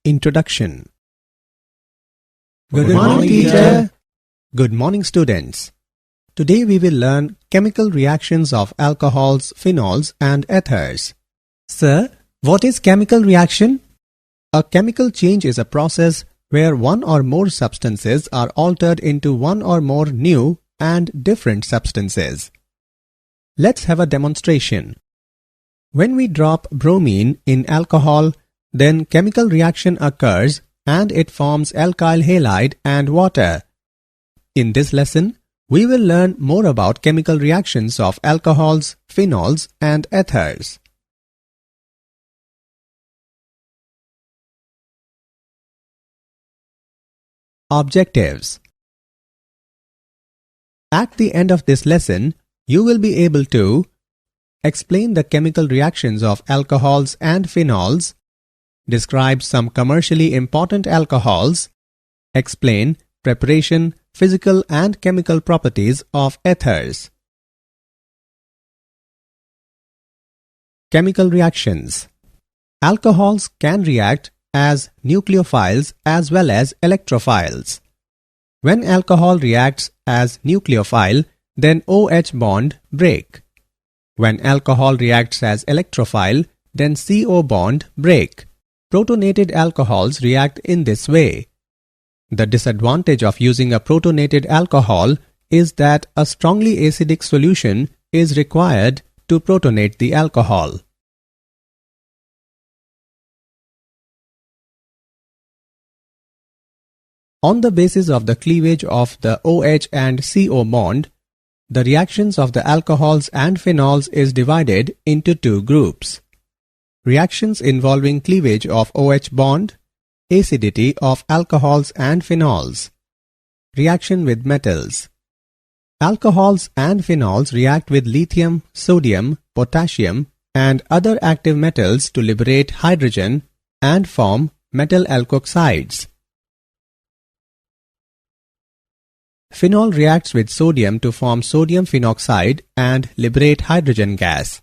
Introduction. Good morning, teacher. Good morning, students. Today we will learn chemical reactions of alcohols, phenols and ethers. Sir, what is chemical reaction? A chemical change is a process where one or more substances are altered into one or more new and different substances. Let's have a demonstration. When we drop bromine in alcohol, then chemical reaction occurs and it forms alkyl halide and water. In this lesson, we will learn more about chemical reactions of alcohols, phenols and ethers. Objectives. At the end of this lesson, you will be able to explain the chemical reactions of alcohols and phenols, describe some commercially important alcohols, explain preparation, physical and chemical properties of ethers. Chemical reactions. Alcohols can react as nucleophiles as well as electrophiles. When alcohol reacts as nucleophile, then OH bond break. When alcohol reacts as electrophile, then CO bond break. Protonated alcohols react in this way. The disadvantage of using a protonated alcohol is that a strongly acidic solution is required to protonate the alcohol. On the basis of the cleavage of the OH and CO bond, the reactions of the alcohols and phenols is divided into two groups. Reactions involving cleavage of OH bond, acidity of alcohols and phenols. Reaction with metals. Alcohols and phenols react with lithium, sodium, potassium and other active metals to liberate hydrogen and form metal alkoxides. Phenol reacts with sodium to form sodium phenoxide and liberate hydrogen gas.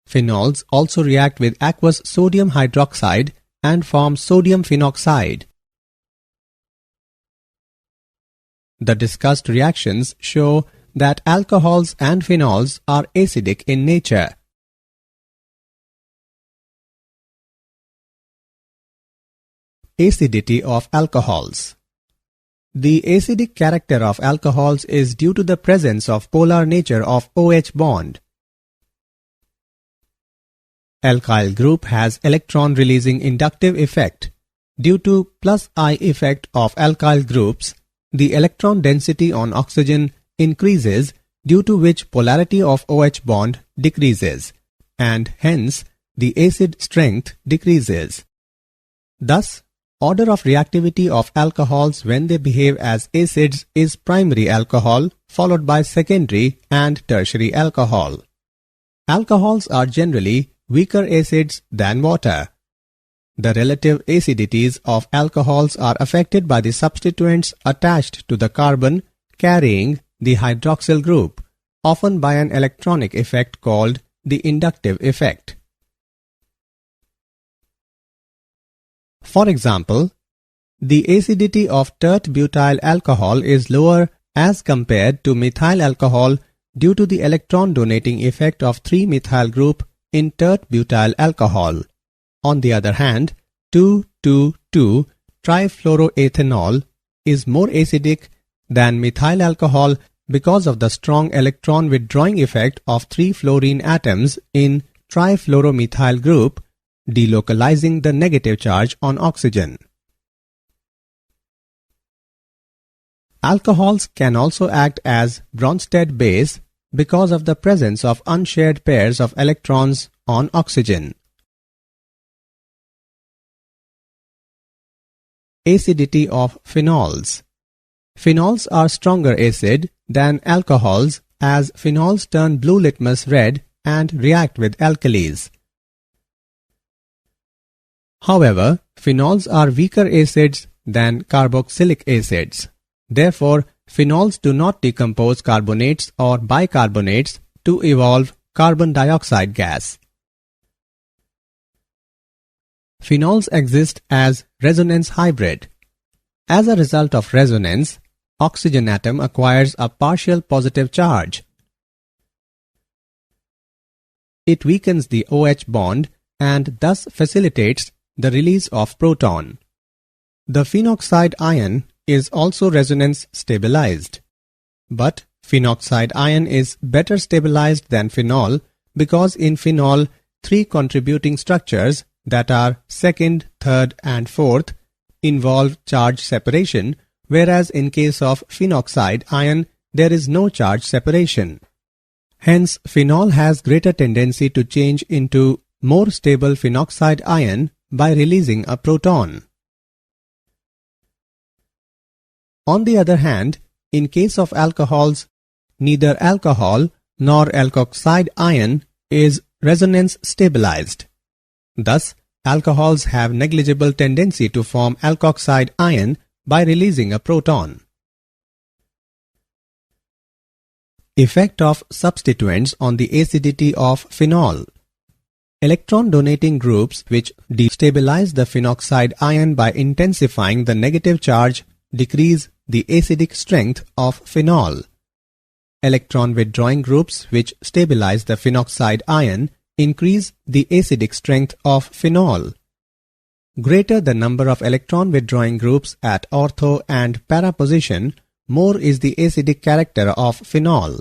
Phenols also react with aqueous sodium hydroxide and form sodium phenoxide. The discussed reactions show that alcohols and phenols are acidic in nature. Acidity of alcohols. The acidic character of alcohols is due to the presence of polar nature of OH bond. Alkyl group has electron-releasing inductive effect. Due to plus I effect of alkyl groups, the electron density on oxygen increases, due to which polarity of OH bond decreases, and hence the acid strength decreases. Thus, order of reactivity of alcohols when they behave as acids is primary alcohol, followed by secondary and tertiary alcohol. Alcohols are generally weaker acids than water. The relative acidities of alcohols are affected by the substituents attached to the carbon carrying the hydroxyl group, often by an electronic effect called the inductive effect. For example, the acidity of tert-butyl alcohol is lower as compared to methyl alcohol due to the electron donating effect of 3-methyl group in tert-butyl alcohol. On the other hand, 2,2,2-trifluoroethanol is more acidic than methyl alcohol because of the strong electron withdrawing effect of 3 fluorine atoms in trifluoromethyl group, delocalizing the negative charge on oxygen. Alcohols can also act as Bronsted base because of the presence of unshared pairs of electrons on oxygen. Acidity of phenols. Phenols are stronger acid than alcohols as phenols turn blue litmus red and react with alkalis. However, phenols are weaker acids than carboxylic acids. Therefore, phenols do not decompose carbonates or bicarbonates to evolve carbon dioxide gas. Phenols exist as resonance hybrid. As a result of resonance, oxygen atom acquires a partial positive charge. It weakens the OH bond and thus facilitates the release of proton. The phenoxide ion is also resonance stabilized. But phenoxide ion is better stabilized than phenol because in phenol, 3 contributing structures that are second, third and fourth involve charge separation, whereas in case of phenoxide ion, there is no charge separation. Hence, phenol has greater tendency to change into more stable phenoxide ion by releasing a proton. On the other hand, in case of alcohols, neither alcohol nor alkoxide ion is resonance stabilized. Thus, alcohols have negligible tendency to form alkoxide ion by releasing a proton. Effect of substituents on the acidity of phenol. Electron-donating groups which destabilize the phenoxide ion by intensifying the negative charge decrease the acidic strength of phenol. Electron-withdrawing groups which stabilize the phenoxide ion increase the acidic strength of phenol. Greater the number of electron-withdrawing groups at ortho and para position, more is the acidic character of phenol.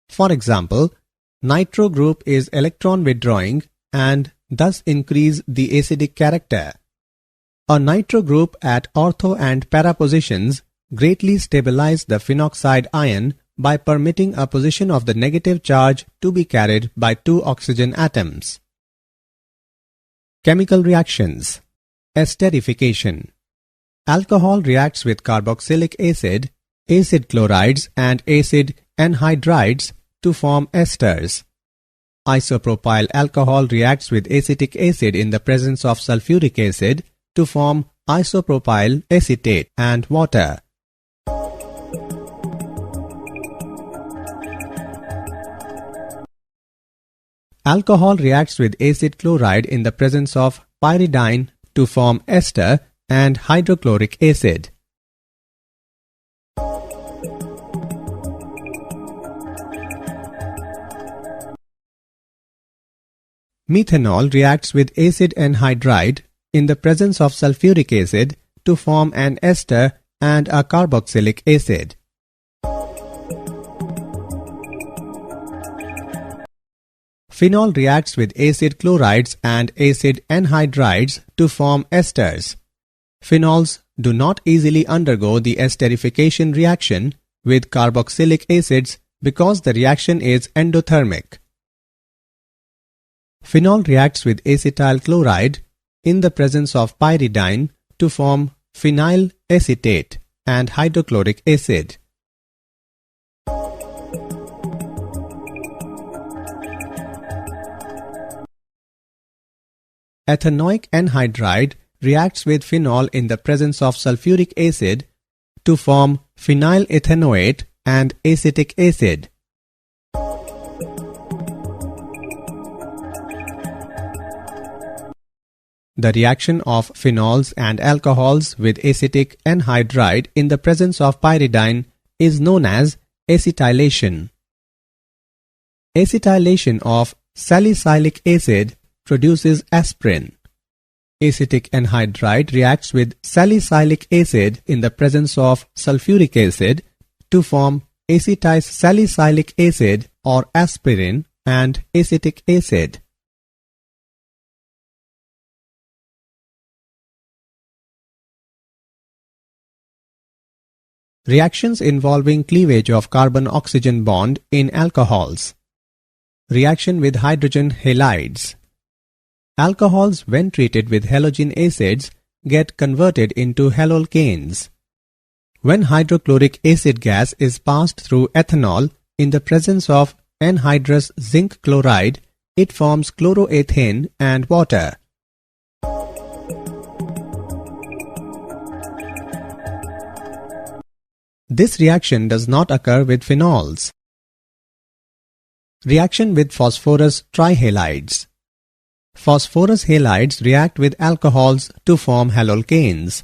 For example, nitro group is electron-withdrawing and thus increase the acidic character. A nitro group at ortho and para positions greatly stabilize the phenoxide ion by permitting a position of the negative charge to be carried by 2 oxygen atoms. Chemical reactions. Esterification. Alcohol reacts with carboxylic acid, acid chlorides and acid anhydrides to form esters. Isopropyl alcohol reacts with acetic acid in the presence of sulfuric acid to form isopropyl acetate and water. Alcohol reacts with acid chloride in the presence of pyridine to form ester and hydrochloric acid. Methanol reacts with acid anhydride in the presence of sulfuric acid to form an ester and a carboxylic acid. Phenol reacts with acid chlorides and acid anhydrides to form esters. Phenols do not easily undergo the esterification reaction with carboxylic acids because the reaction is endothermic. Phenol reacts with acetyl chloride in the presence of pyridine to form phenyl acetate and hydrochloric acid. Ethanoic anhydride reacts with phenol in the presence of sulfuric acid to form phenyl ethanoate and acetic acid. The reaction of phenols and alcohols with acetic anhydride in the presence of pyridine is known as acetylation. Acetylation of salicylic acid produces aspirin. Acetic anhydride reacts with salicylic acid in the presence of sulfuric acid to form acetylsalicylic acid or aspirin and acetic acid. Reactions involving cleavage of carbon-oxygen bond in alcohols. Reaction with hydrogen halides. Alcohols, when treated with halogen acids, get converted into halolcanes. When hydrochloric acid gas is passed through ethanol in the presence of anhydrous zinc chloride, it forms chloroethane and water. This reaction does not occur with phenols. Reaction with phosphorus trihalides. Phosphorus halides react with alcohols to form halolcanes.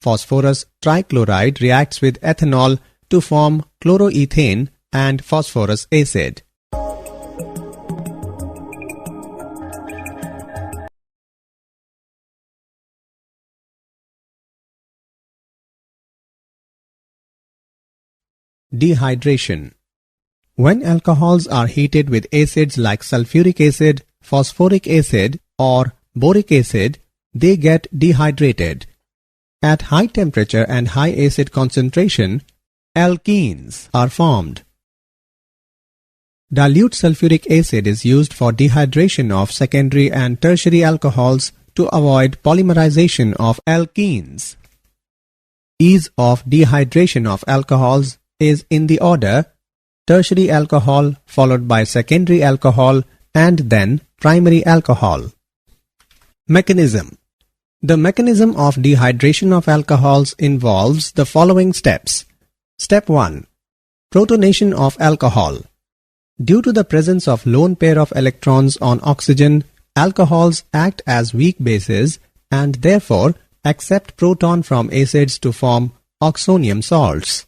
Phosphorus trichloride reacts with ethanol to form chloroethane and phosphorus acid. Dehydration. When alcohols are heated with acids like sulfuric acid, phosphoric acid, or boric acid, they get dehydrated. At high temperature and high acid concentration, alkenes are formed. Dilute sulfuric acid is used for dehydration of secondary and tertiary alcohols to avoid polymerization of alkenes. Ease of dehydration of alcohols is in the order tertiary alcohol followed by secondary alcohol and then primary alcohol. Mechanism. The mechanism of dehydration of alcohols involves the following steps. Step 1. Protonation of alcohol. Due to the presence of lone pair of electrons on oxygen, alcohols act as weak bases and therefore accept proton from acids to form oxonium salts.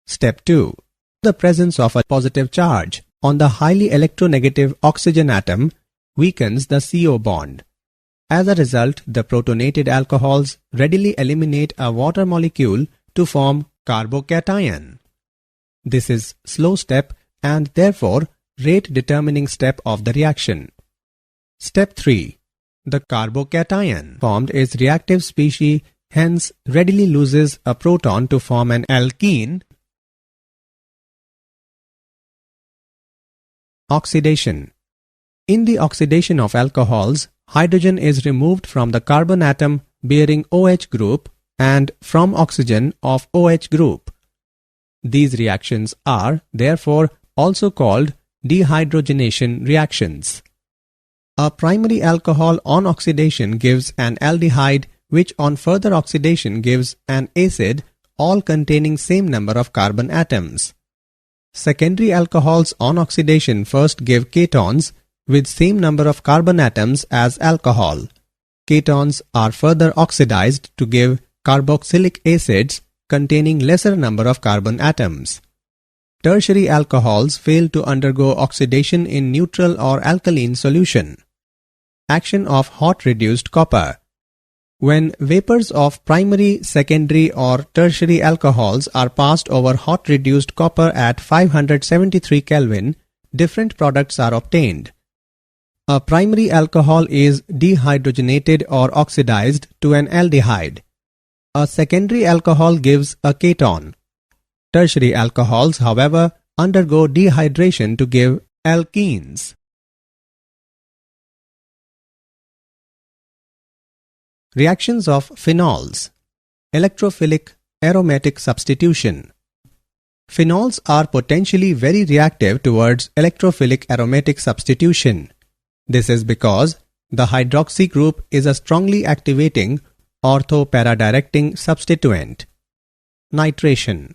Step 2. The presence of a positive charge on the highly electronegative oxygen atom weakens the CO bond. As a result, the protonated alcohols readily eliminate a water molecule to form carbocation. This is slow step and therefore rate determining step of the reaction. Step 3. The carbocation formed is reactive species, hence readily loses a proton to form an alkene. Oxidation. In the oxidation of alcohols, hydrogen is removed from the carbon atom bearing OH group and from oxygen of OH group. These reactions are, therefore, also called dehydrogenation reactions. A primary alcohol on oxidation gives an aldehyde which on further oxidation gives an acid, all containing same number of carbon atoms. Secondary alcohols on oxidation first give ketones with same number of carbon atoms as alcohol. Ketones are further oxidized to give carboxylic acids containing lesser number of carbon atoms. Tertiary alcohols fail to undergo oxidation in neutral or alkaline solution. Action of hot reduced copper. When vapors of primary, secondary or tertiary alcohols are passed over hot reduced copper at 573 Kelvin, different products are obtained. A primary alcohol is dehydrogenated or oxidized to an aldehyde. A secondary alcohol gives a keton. Tertiary alcohols, however, undergo dehydration to give alkenes. Reactions of phenols. Electrophilic aromatic substitution. Phenols are potentially very reactive towards electrophilic aromatic substitution. This is because the hydroxy group is a strongly activating ortho-para-directing substituent. Nitration.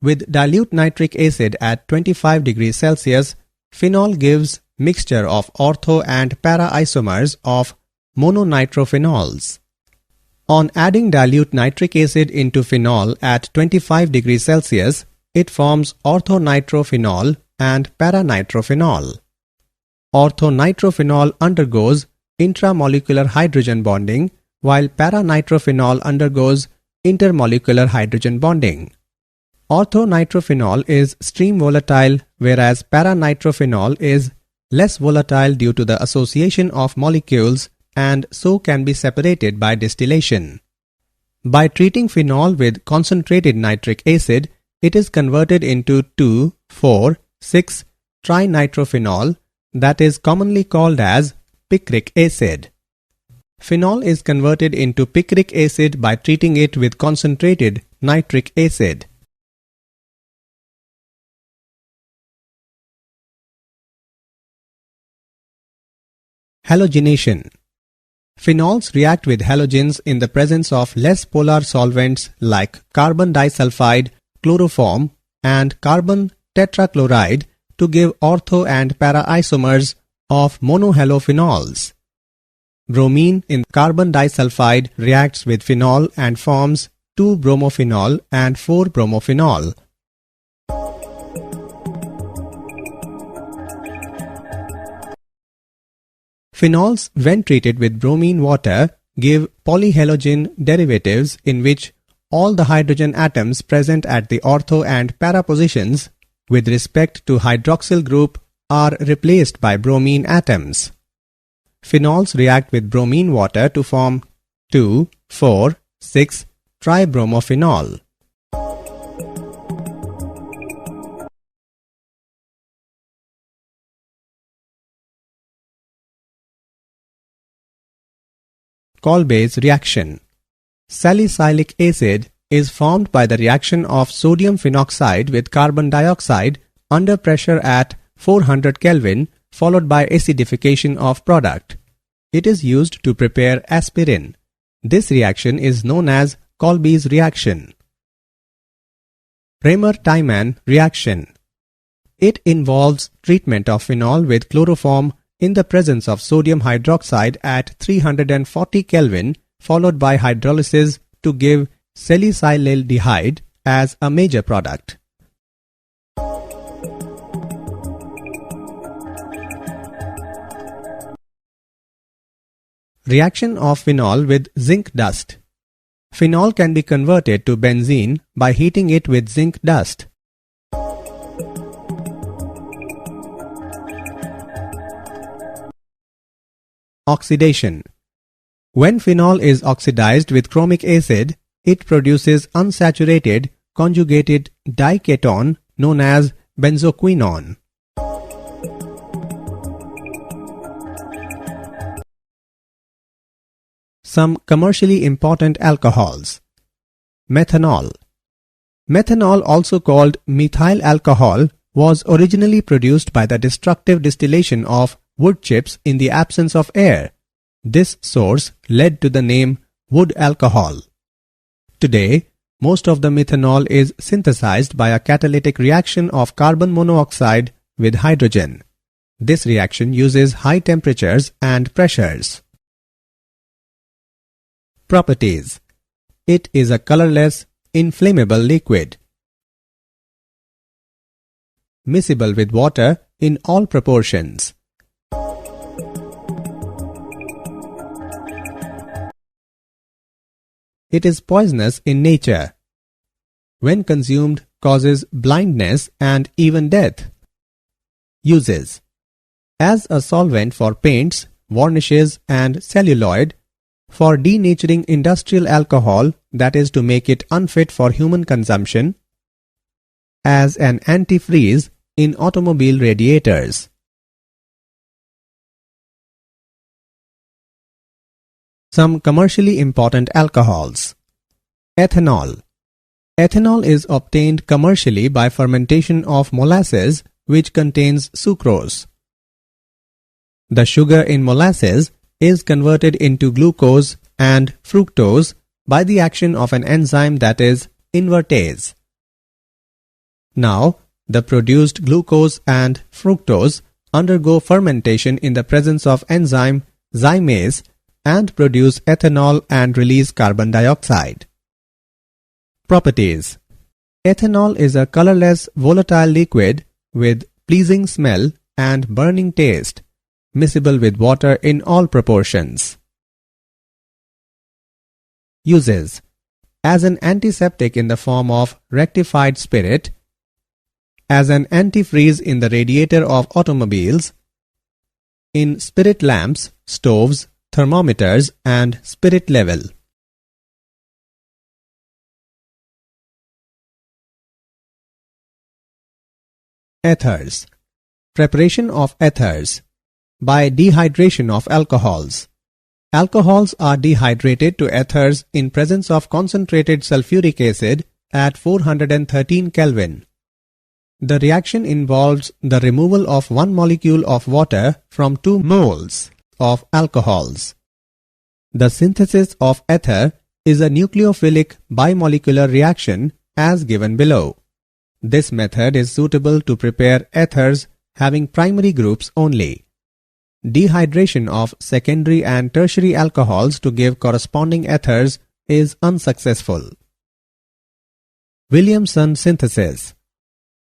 With dilute nitric acid at 25 degrees Celsius, phenol gives mixture of ortho and para isomers of mononitrophenols. On adding dilute nitric acid into phenol at 25 degrees Celsius, it forms orthonitrophenol and paranitrophenol. Orthonitrophenol undergoes intramolecular hydrogen bonding, while paranitrophenol undergoes intermolecular hydrogen bonding. Orthonitrophenol is stream volatile, whereas paranitrophenol is less volatile due to the association of molecules and so can be separated by distillation. By treating phenol with concentrated nitric acid, it is converted into 2,4,6-trinitrophenol, that is commonly called as picric acid. Phenol is converted into picric acid by treating it with concentrated nitric acid. Halogenation. Phenols react with halogens in the presence of less polar solvents like carbon disulfide, chloroform, and carbon tetrachloride to give ortho and para isomers of monohalophenols. Bromine in carbon disulfide reacts with phenol and forms 2-bromophenol and 4-bromophenol. Phenols, when treated with bromine water, give polyhalogen derivatives in which all the hydrogen atoms present at the ortho and para positions with respect to hydroxyl group are replaced by bromine atoms. Phenols react with bromine water to form 2,4,6-tribromophenol. Kolbe's reaction. Salicylic acid is formed by the reaction of sodium phenoxide with carbon dioxide under pressure at 400 Kelvin followed by acidification of product. It is used to prepare aspirin. This reaction is known as Kolbe's reaction. Raymer-Tiemann reaction. It involves treatment of phenol with chloroform in the presence of sodium hydroxide at 340 Kelvin followed by hydrolysis to give salicylaldehyde as a major product. Reaction of phenol with zinc dust. Phenol can be converted to benzene by heating it with zinc dust. Oxidation. When phenol is oxidized with chromic acid, it produces unsaturated conjugated dication known as benzoquinone. Some commercially important alcohols. Methanol. Methanol, also called methyl alcohol, was originally produced by the destructive distillation of wood chips in the absence of air. This source led to the name wood alcohol. Today, most of the methanol is synthesized by a catalytic reaction of carbon monoxide with hydrogen. This reaction uses high temperatures and pressures. Properties. It is a colorless, inflammable liquid. Miscible with water in all proportions. It is poisonous in nature. When consumed, causes blindness and even death. Uses. As a solvent for paints, varnishes and celluloid, for denaturing industrial alcohol, that is to make it unfit for human consumption, as an antifreeze in automobile radiators. Some commercially important alcohols. Ethanol. Ethanol is obtained commercially by fermentation of molasses which contains sucrose. The sugar in molasses is converted into glucose and fructose by the action of an enzyme that is invertase. Now, the produced glucose and fructose undergo fermentation in the presence of enzyme zymase and produce ethanol and release carbon dioxide. Properties. Ethanol is a colorless, volatile liquid with pleasing smell and burning taste, miscible with water in all proportions. Uses. As an antiseptic in the form of rectified spirit, as an antifreeze in the radiator of automobiles, in spirit lamps, stoves, thermometers and spirit level. Ethers. Preparation of ethers. By dehydration of alcohols. Alcohols are dehydrated to ethers in presence of concentrated sulfuric acid at 413 Kelvin. The reaction involves the removal of one molecule of water from 2 moles of alcohols. The synthesis of ether is a nucleophilic bimolecular reaction as given below. This method is suitable to prepare ethers having primary groups only. dehydration of secondary and tertiary alcohols to give corresponding ethers is unsuccessful. Williamson synthesis.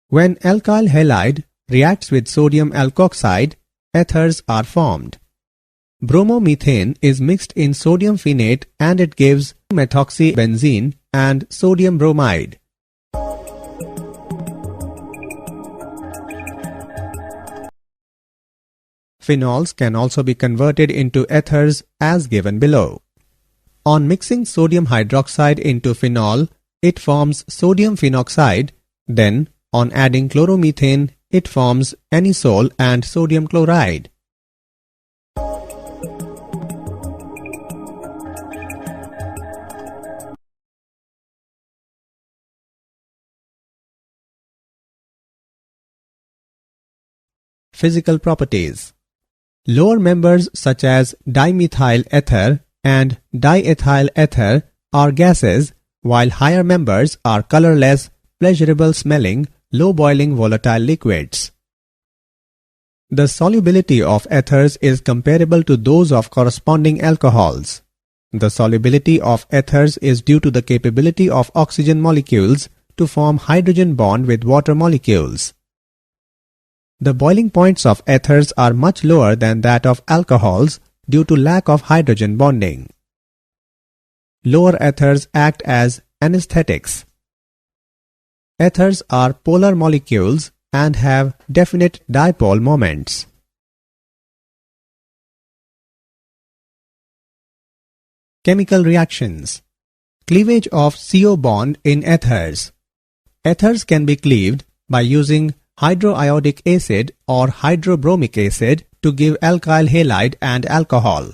When alkyl halide reacts with sodium alkoxide, ethers are formed. Bromomethane is mixed in sodium phenate and it gives methoxybenzene and sodium bromide. Phenols can also be converted into ethers as given below. On mixing sodium hydroxide into phenol, it forms sodium phenoxide. Then, on adding chloromethane, it forms anisole and sodium chloride. Physical properties. Lower members such as dimethyl ether and diethyl ether are gases, while higher members are colorless, pleasurable smelling, low boiling volatile liquids. The solubility of ethers is comparable to those of corresponding alcohols. The solubility of ethers is due to the capability of oxygen molecules to form hydrogen bond with water molecules. The boiling points of ethers are much lower than that of alcohols due to lack of hydrogen bonding. Lower ethers act as anesthetics. Ethers are polar molecules and have definite dipole moments. Chemical reactions. Cleavage of CO bond in ethers. Ethers can be cleaved by using hydroiodic acid or hydrobromic acid to give alkyl halide and alcohol.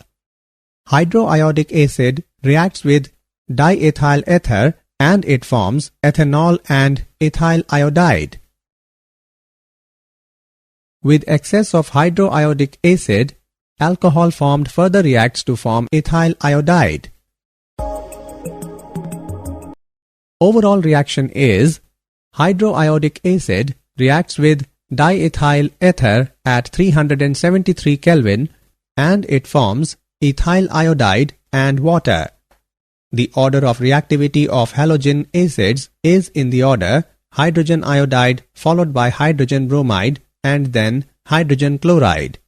Hydroiodic acid reacts with diethyl ether and it forms ethanol and ethyl iodide. With excess of hydroiodic acid, alcohol formed further reacts to form ethyl iodide. Overall reaction is hydroiodic acid reacts with diethyl ether at 373 Kelvin and it forms ethyl iodide and water. The order of reactivity of halogen acids is in the order hydrogen iodide followed by hydrogen bromide and then hydrogen chloride.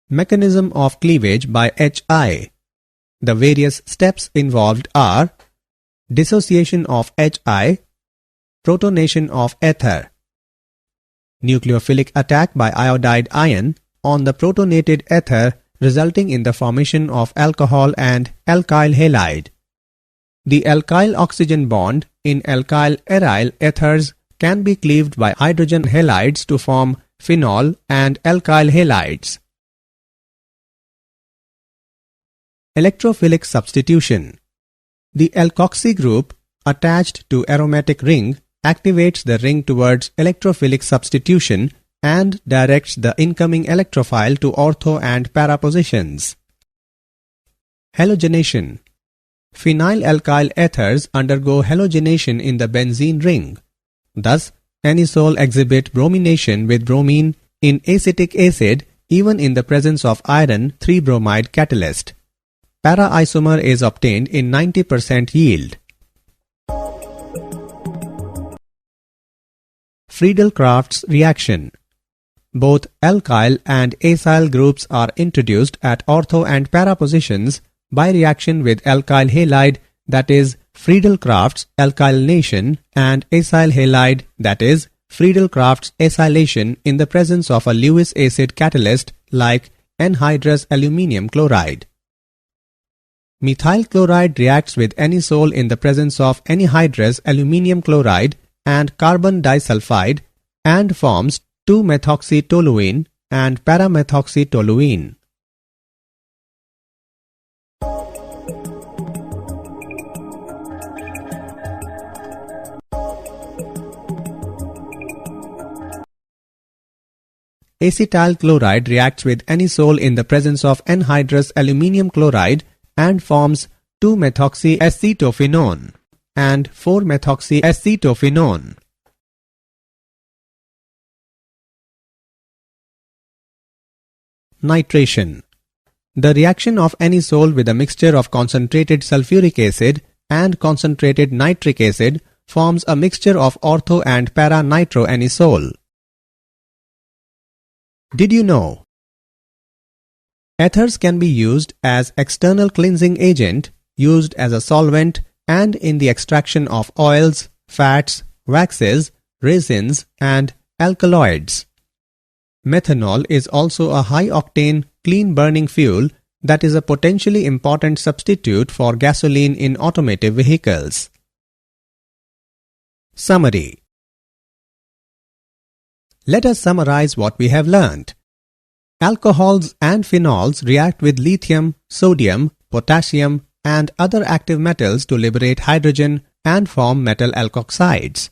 Mechanism of cleavage by HI. The various steps involved are dissociation of HI, protonation of ether, nucleophilic attack by iodide ion on the protonated ether resulting in the formation of alcohol and alkyl halide. The alkyl oxygen bond in alkyl aryl ethers can be cleaved by hydrogen halides to form phenol and alkyl halides. Electrophilic substitution. The alkoxy group attached to aromatic ring activates the ring towards electrophilic substitution and directs the incoming electrophile to ortho and para positions. Halogenation. Phenylalkyl ethers undergo halogenation in the benzene ring. Thus, anisole exhibit bromination with bromine in acetic acid even in the presence of iron 3-bromide catalyst. Para isomer is obtained in 90% yield. Friedel-Crafts reaction. Both alkyl and acyl groups are introduced at ortho and para positions by reaction with alkyl halide, that is Friedel-Crafts alkylation, and acyl halide, that is Friedel-Crafts acylation in the presence of a Lewis acid catalyst like anhydrous aluminium chloride. Methyl chloride reacts with anisole in the presence of anhydrous aluminium chloride and carbon disulfide and forms 2-methoxytoluene and paramethoxytoluene. Acetyl chloride reacts with anisole in the presence of anhydrous aluminium chloride and forms 2-methoxyacetophenone and 4-methoxyacetophenone. nitration. The reaction of anisole with a mixture of concentrated sulfuric acid and concentrated nitric acid forms a mixture of ortho and para-nitroanisole. Did you know? Ethers can be used as external cleansing agent, used as a solvent, and in the extraction of oils, fats, waxes, resins, and alkaloids. Methanol is also a high-octane, clean-burning fuel that is a potentially important substitute for gasoline in automotive vehicles. Summary. Let us summarize what we have learned. Alcohols and phenols react with lithium, sodium, potassium, and other active metals to liberate hydrogen and form metal alkoxides.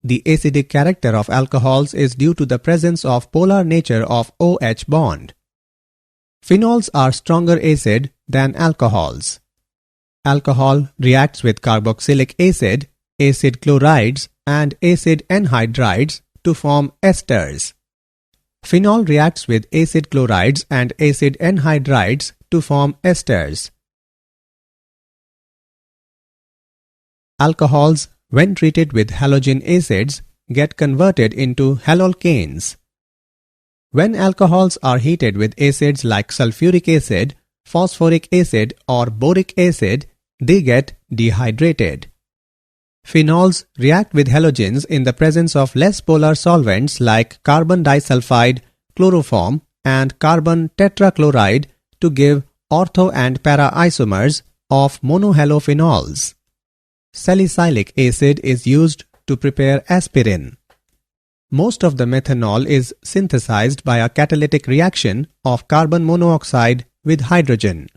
The acidic character of alcohols is due to the presence of polar nature of OH bond. Phenols are stronger acid than alcohols. Alcohol reacts with carboxylic acid, acid chlorides, and acid anhydrides to form esters. Phenol reacts with acid chlorides and acid anhydrides to form esters. Alcohols, when treated with halogen acids, get converted into halolcanes. When alcohols are heated with acids like sulfuric acid, phosphoric acid, or boric acid, they get dehydrated. Phenols react with halogens in the presence of less polar solvents like carbon disulfide, chloroform, and carbon tetrachloride to give ortho and para isomers of monohalophenols. Salicylic acid is used to prepare aspirin. Most of the methanol is synthesized by a catalytic reaction of carbon monoxide with hydrogen.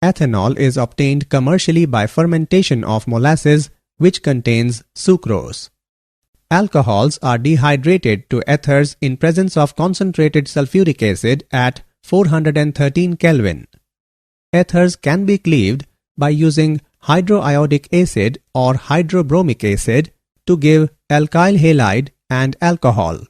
Ethanol is obtained commercially by fermentation of molasses, which contains sucrose. Alcohols are dehydrated to ethers in presence of concentrated sulfuric acid at 413 Kelvin. Ethers can be cleaved by using hydroiodic acid or hydrobromic acid to give alkyl halide and alcohol.